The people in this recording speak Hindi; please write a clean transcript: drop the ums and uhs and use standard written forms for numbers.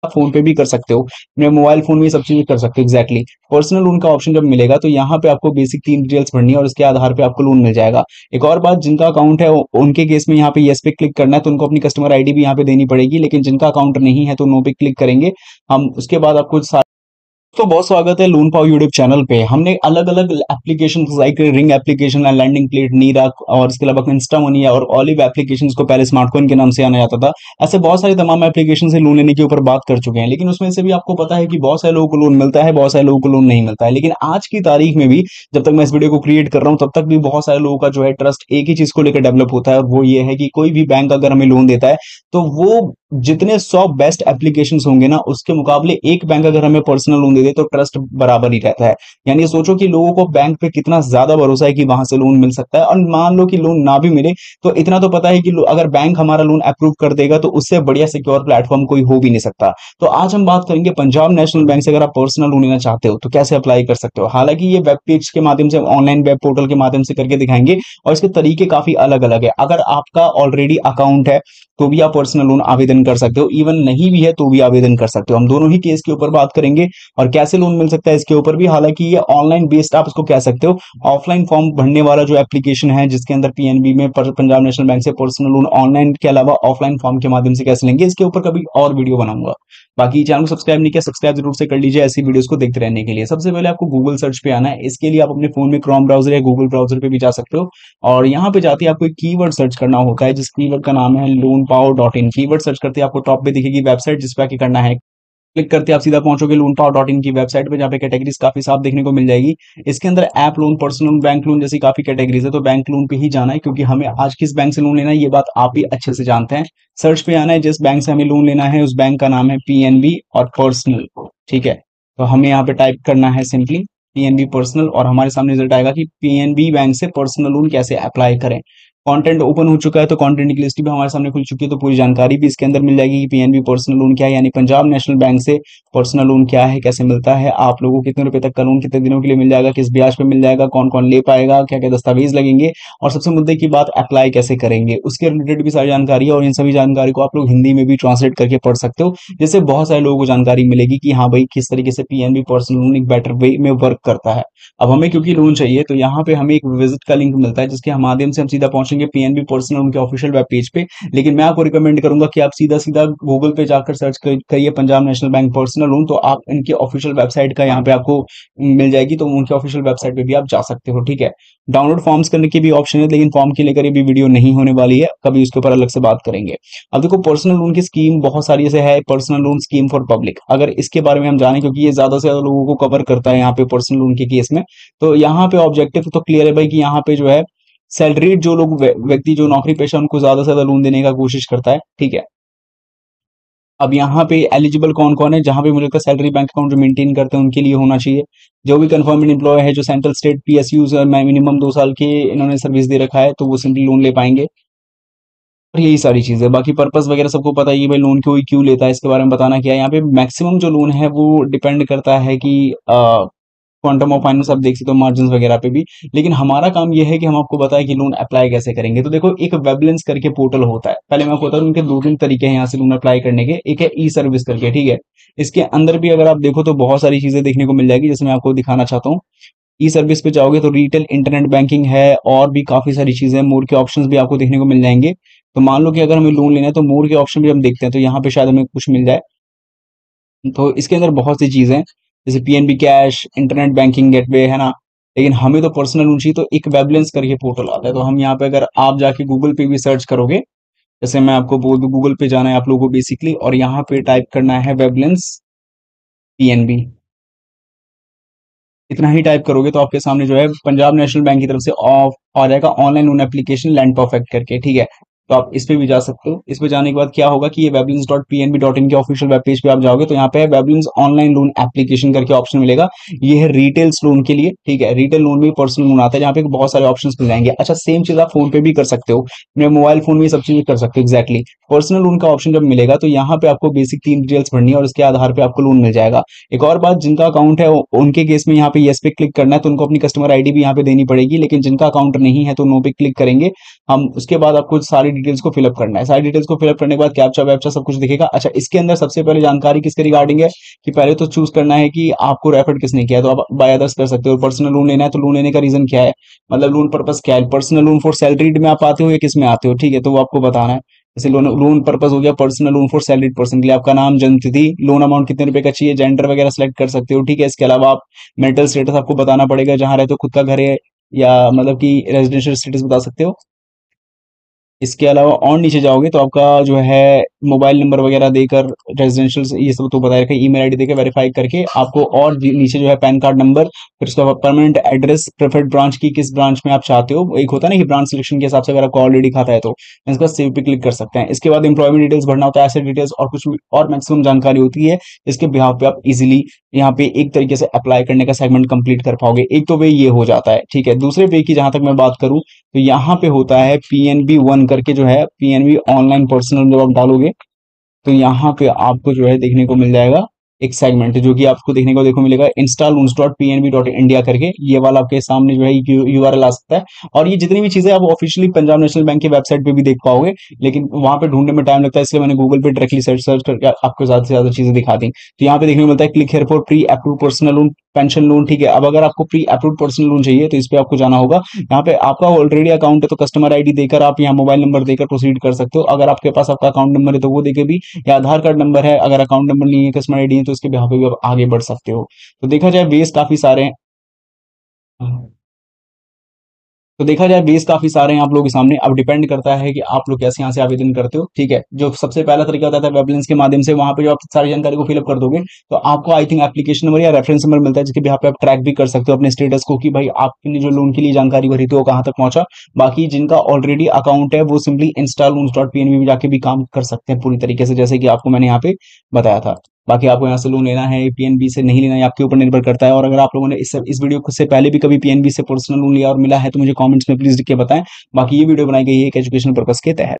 फोन पे भी कर सकते हो, अपने मोबाइल फोन में ये सब चीजें कर सकते हो। एग्जैक्टली पर्सनल लोन का ऑप्शन जब मिलेगा तो यहाँ पे आपको बेसिक 3 डिटेल्स भरनी है और उसके आधार पे आपको लोन मिल जाएगा। एक और बात, जिनका अकाउंट है उनके केस में यहाँ पे येस पे क्लिक करना है, तो उनको अपनी कस्टमर आईडी भी यहाँ पे देनी पड़ेगी, लेकिन जिनका अकाउंट नहीं है तो नो पे क्लिक करेंगे हम। उसके बाद आपको तो बहुत स्वागत है लोन पाओ यूट्यूब चैनल पे। हमने अलग अलग application like ring application, landing plate, Nira और इसके अलावा इंस्टा मनी और ऑलिव एप्लीकेशंस को पहले स्मार्टफोन के नाम से जाना जाता था। ऐसे बहुत सारे तमाम एप्लीकेशन से लोन लेने के ऊपर बात कर चुके हैं, लेकिन उसमें से भी आपको पता है कि बहुत सारे लोगों को लोन मिलता है, बहुत सारे लोगों को लोन नहीं मिलता है। लेकिन आज की तारीख में भी जब तक मैं इस वीडियो को क्रिएट कर रहा हूँ तब तक भी बहुत सारे लोगों का जो है ट्रस्ट एक ही चीज को लेकर डेवलप होता है, और वो ये है कि कोई भी बैंक अगर हमें लोन देता है तो वो जितने 100 बेस्ट एप्लीकेशंस होंगे ना उसके मुकाबले एक बैंक अगर हमें पर्सनल लोन दे दे तो ट्रस्ट बराबर ही रहता है। यानी सोचो कि लोगों को बैंक पे कितना ज्यादा भरोसा है कि वहां से लोन मिल सकता है, और मान लो कि लोन ना भी मिले तो इतना तो पता है कि अगर बैंक हमारा लोन अप्रूव कर देगा तो उससे बढ़िया सिक्योर प्लेटफॉर्म कोई हो भी नहीं सकता। तो आज हम बात करेंगे पंजाब नेशनल बैंक से अगर आप पर्सनल लोन लेना चाहते हो तो कैसे अप्लाई कर सकते हो। हालांकि ये वेब पेज के माध्यम से, ऑनलाइन वेब पोर्टल के माध्यम से करके दिखाएंगे, और इसके तरीके काफी अलग अलग है। अगर आपका ऑलरेडी अकाउंट है तो भी आप पर्सनल लोन आवेदन कर सकते हो, इवन नहीं भी है तो भी आवेदन कर सकते हो। हम दोनों ही केस के ऊपर बात करेंगे और कैसे लोन मिल सकता है इसके ऊपर भी। हालांकि ये ऑनलाइन बेस्ड आप इसको कह सकते हो, ऑफलाइन फॉर्म भरने वाला जो एप्लीकेशन है जिसके अंदर पीएनबी में पंजाब नेशनल बैंक से पर्सनल लोन ऑनलाइन के अलावा ऑफलाइन फॉर्म के माध्यम से कैसे लेंगे, इसके ऊपर कभी और वीडियो बनाऊंगा। बाकी चैनल को सब्सक्राइब नहीं किया, सब्सक्राइब जरूर से कर लीजिए ऐसी वीडियोस को देखते रहने के लिए। सबसे पहले आपको गूगल सर्च पे आना है। इसके लिए आप अपने फोन में क्रोम ब्राउजर या गूगल ब्राउजर पे भी जा सकते हो, और यहाँ पे जाते ही आपको एक कीवर्ड सर्च करना होता है जिस कीवर्ड का नाम है loanpower.in। कीवर्ड सर्च करते आपको टॉप पे दिखेगी वेबसाइट, जिस पे आके करना है क्लिक करते आप सीधा पहुंचोगे loanpower.in की वेबसाइट पे, जहाँ पे कैटेगरीज काफी साफ देखने को मिल जाएगी। इसके अंदर app loan, personal loan, bank loan जैसी काफी कैटेगरीज है, तो बैंक लोन पे ही जाना है क्योंकि हमें आज किस बैंक से लोन लेना है ये बात आप भी अच्छे से जानते हैं। सर्च पे आना है, जिस बैंक से हमें लोन लेना है उस बैंक का नाम है पीएनबी और पर्सनल। ठीक है, तो हमें यहाँ पे टाइप करना है सिंपली पीएनबी पर्सनल, और हमारे सामने रिजल्ट आएगा कि पीएनबी बैंक से पर्सनल लोन कैसे अप्लाई करें। कंटेंट ओपन हो चुका है, तो कंटेंट की लिस्ट भी हमारे सामने खुल चुकी है, तो पूरी जानकारी भी इसके अंदर मिल जाएगी कि पीएनबी पर्सनल लोन क्या है, यानी पंजाब नेशनल बैंक से पर्सनल लोन क्या है, कैसे मिलता है, आप लोगों को कितने रुपए तक का लोन कितने दिनों के लिए मिल जाएगा, किस ब्याज पे मिल जाएगा, कौन कौन ले पाएगा, क्या क्या दस्तावेज लगेंगे, और सबसे मुद्दे की बात अप्लाई कैसे करेंगे, उसके रिलेटेड भी सारी जानकारी है। और इन सभी जानकारी को आप लोग हिंदी में भी ट्रांसलेट करके पढ़ सकते हो, जिससे बहुत सारे लोगों को जानकारी मिलेगी कि हाँ भाई किस तरीके से पीएनबी पर्सनल लोन एक बेटर वे में वर्क करता है। अब हमें क्योंकि लोन चाहिए तो यहाँ पे हमें एक विजिट का लिंक मिलता है जिसके माध्यम से हम सीधा पहुंचेंगे पीएनबी पर्सनल उनके ऑफिशियल वेब पेज पे। लेकिन मैं आपको रिकमेंड करूंगा कि आप सीधा सीधा गूगल पे जाकर सर्च करिए Punjab national bank personal loan, तो आप इनके ऑफिशियल वेबसाइट का यहाँ पे आपको मिल जाएगी, तो उनके ऑफिशियल वेबसाइट पे भी आप जा सकते हो। ठीक है, डाउनलोड फॉर्म्स करने की भी ऑप्शन है, लेकिन फॉर्म के लेकर ये भी वीडियो नहीं होने वाली है, कभी उसके ऊपर अलग से बात करेंगे। अब देखो पर्सनल लोन की स्कीम बहुत सारी ऐसे है, personal loan scheme for public, अगर इसके बारे में हम जाने क्योंकि ये ज्यादा से ज्यादा लोगों को कवर करता है यहाँ पे पर्सनल लोन के केस में। तो यहाँ पे ऑब्जेक्टिव तो क्लियर है भाई कि यहाँ पे जो है सैलरीड जो लोग व्यक्ति जो नौकरी पेशा उनको ज्यादा से ज्यादा लोन देने का कोशिश करता है। ठीक है, अब यहाँ पे एलिजिबल कौन कौन है, जहां पे मुझे लगता है सैलरी बैंक अकाउंट जो मेंटेन करते हैं उनके लिए होना चाहिए। जो भी कंफर्मेड एम्प्लॉय है, जो सेंट्रल स्टेट पीएसयू मिनिमम 2 साल के इन्होंने सर्विस दे रखा है, तो वो सिंपली लोन ले पाएंगे। और यही सारी चीजें, बाकी पर्पस वगैरह सबको पता ही है भाई, लोन कोई क्यों लेता है इसके बारे में बताना क्या है। यहाँ पे मैक्सिमम जो लोन है वो डिपेंड करता है कि क्वांटम ऑफ फाइनेंस आप देख सकते हो, मार्जिन वगैरह पे भी। लेकिन हमारा काम ये है कि हम आपको बताएं कि लोन अप्लाई कैसे करेंगे। तो देखो एक वेबलेंस करके पोर्टल होता है, पहले मैं आपको बता दूं उनके 2-3 तरीके हैं यहाँ से लोन अप्लाई करने के। एक है ई सर्विस करके, ठीक है, इसके अंदर भी अगर आप देखो तो बहुत सारी चीजें देखने को मिल जाएगी, जैसे मैं आपको दिखाना चाहता हूँ। ई सर्विस पे जाओगे तो रिटेल इंटरनेट बैंकिंग है और भी काफी सारी चीजें, मोर के ऑप्शंस भी आपको देखने को मिल जाएंगे। तो मान लो कि अगर हमें लोन लेना है तो मोर के ऑप्शन भी हम देखते हैं, तो यहाँ पे शायद हमें कुछ मिल जाए। तो इसके अंदर बहुत सी चीजें जैसे PNB cash, internet banking gateway है ना, लेकिन हमें तो पर्सनल लोन चाहिए, तो एक वेबलेंस करके पोर्टल आता है। तो हम यहाँ पे अगर आप जाके गूगल पे भी सर्च करोगे, जैसे मैं आपको बोल दूं गूगल पे जाना है आप लोगों को बेसिकली, और यहाँ पे टाइप करना है वेबलेंस पीएनबी। इतना ही टाइप करोगे तो आपके सामने जो है पंजाब नेशनल बैंक की तरफ से ऑफ आ जाएगा online loan application land perfect करके। ठीक है, तो आप इस पे भी जा सकते हो। इस पे जाने के बाद क्या होगा कि ये weblins.pnb.in के ऑफिशियल वेब पेज पे आप जाओगे तो यहाँ पे वेबलिंस ऑनलाइन लोन एप्लीकेशन करके ऑप्शन मिलेगा। ये है रिटेल्स लोन के लिए। ठीक है, रिटेल लोन में पर्सनल लोन आता है जहाँ पे बहुत सारे ऑप्शंस मिल जाएंगे। अच्छा, सेम चीज आप फोन पे भी कर सकते हो, अपने मोबाइल फोन में ये सब चीजें कर सकते हो। एग्जैक्टली पर्सनल लोन का ऑप्शन जब मिलेगा तो यहाँ पे आपको बेसिक 3 डिटेल्स भरनी है और उसके आधार पे आपको लोन मिल जाएगा। एक और बात, जिनका अकाउंट है उनके केस में यहाँ पे येस पे क्लिक करना है, तो उनको अपनी कस्टमर आईडी भी यहाँ पे देनी पड़ेगी, लेकिन जिनका अकाउंट नहीं है तो नो पे क्लिक करेंगे हम। उसके बाद आपको सारी डिटेल्स को फिलअप करना है। सारी डिटेल्स को फिलअप करने के बाद कैप्चा वैप्चा सब कुछ दिखेगा। अच्छा, इसके अंदर सबसे पहले जानकारी किसके रिगार्डिंग है कि पहले तो चूज करना है कि आपको रेफर किसने किया, तो आप बाय अदर्स कर सकते हो। पर्सनल लोन लेना है तो लोन लेने का रीजन क्या है, मतलब लोन पर्पस क्या है, पर्सनल लोन फॉर सैलरीड में आप आते हो या किस में आते हो, ठीक है, तो वो आपको बताना है। जैसे लोन लोन पर्पस हो गया personal loan for salaried person के लिए आपका नाम, जन्म तिथि, लोन अमाउंट कितने रुपए का चाहिए, जेंडर वगैरह सेलेक्ट कर सकते हो, ठीक है। इसके अलावा आप मेंटल स्टेटस आपको बताना पड़ेगा, जहां रहते हो, खुद का घर है या मतलब कि रेजिडेंशियल स्टेटस बता सकते हो। इसके अलावा और नीचे जाओगे तो आपका जो है मोबाइल नंबर वगैरह देकर, रेजिडेंशियल ये सब तो बताया रखा, ईमेल आईडी देकर वेरीफाई करके आपको, और नीचे जो है पैन कार्ड नंबर, फिर उसका परमानेंट एड्रेस, प्रेफर्ड ब्रांच की किस ब्रांच में आप चाहते हो, एक होता है ना कि ब्रांच सिलेक्शन के हिसाब से अगर आपको ऑलरेडी खाता है तो इसका सेव पे क्लिक कर सकते हैं। इसके बाद एम्प्लॉयमेंट डिटेल्स भरना होता है, एसेट डिटेल्स और कुछ और मैक्सिमम जानकारी होती है। इसके बिहाफ पे आप इजीली यहाँ पे एक तरीके से अप्लाई करने का सेगमेंट कंप्लीट कर पाओगे। एक तो वे ये हो जाता है, ठीक है। दूसरे वे की जहां तक मैं बात करूं तो यहाँ पे होता है PNB 1 करके, जो है PNB ऑनलाइन पर्सनल, जब आप डालोगे तो यहाँ पे आपको जो है देखने को मिल जाएगा एक सेगमेंट, जो कि आपको देखने को देखो मिलेगा installloans.pnb.india करके, ये वाला आपके सामने जो है URL आ सकता है। और ये जितनी भी चीजें आप ऑफिशियली पंजाब नेशनल बैंक की वेबसाइट पे भी देख पाओगे, लेकिन वहां पे ढूंढने में टाइम लगता है, इसलिए मैंने गूगल पे डायरेक्टली सर्च सर्च करके आपको ज्यादा से ज्यादा चीजें दिखा दी। तो यहाँ पे देखने को मिलता है click here for pre approve personal loan pension loan, ठीक है। अब अगर आपको प्री अप्रूव पर्सनल लोन चाहिए तो इस पे आपको जाना होगा। यहाँ पे आपका ऑलरेडी अकाउंट है तो कस्टमर आईडी देकर आप यहाँ मोबाइल नंबर देकर प्रोसीड कर सकते हो। अगर आपके पास आपका अकाउंट नंबर है तो वो देके भी, या आधार कार्ड नंबर है, अगर अकाउंट नंबर नहीं है कस्टमर आईडी है तो उसके यहाँ पे भी आप आगे बढ़ सकते हो। तो देखा जाए बेस काफी सारे हैं। तो देखा जाए बेस काफी सारे हैं आप लोगों के सामने। अब डिपेंड करता है कि आप लोग कैसे यहाँ से आवेदन करते हो, ठीक है। जो सबसे पहला तरीका होता है वेब लिंक्स के माध्यम से, वहां पे जो आप सारी जानकारी को फिलअप कर दोगे तो आपको आई थिंक एप्लीकेशन नंबर या रेफरेंस नंबर मिलता है, जिसके यहाँ पे आप ट्रैक भी कर सकते हो अपने स्टेटस को कि भाई आपने जो लोन के लिए जानकारी भरी थी वो कहाँ तक पहुंचा। बाकी जिनका ऑलरेडी अकाउंट है वो सिंपली installloans.pnb में जाके भी काम कर सकते हैं पूरी तरीके से, जैसे कि आपको मैंने यहाँ पे बताया था। बाकी आपको यहाँ से लोन लेना है PNB से नहीं लेना है आपके ऊपर निर्भर करता है। और अगर आप लोगों ने इस वीडियो से पहले भी कभी PNB से पर्सनल लोन लिया और मिला है तो मुझे कमेंट्स में प्लीज लिख के बताएं। बाकी ये वीडियो बनाई गई है एक एजुकेशनल पर्पस के तहत।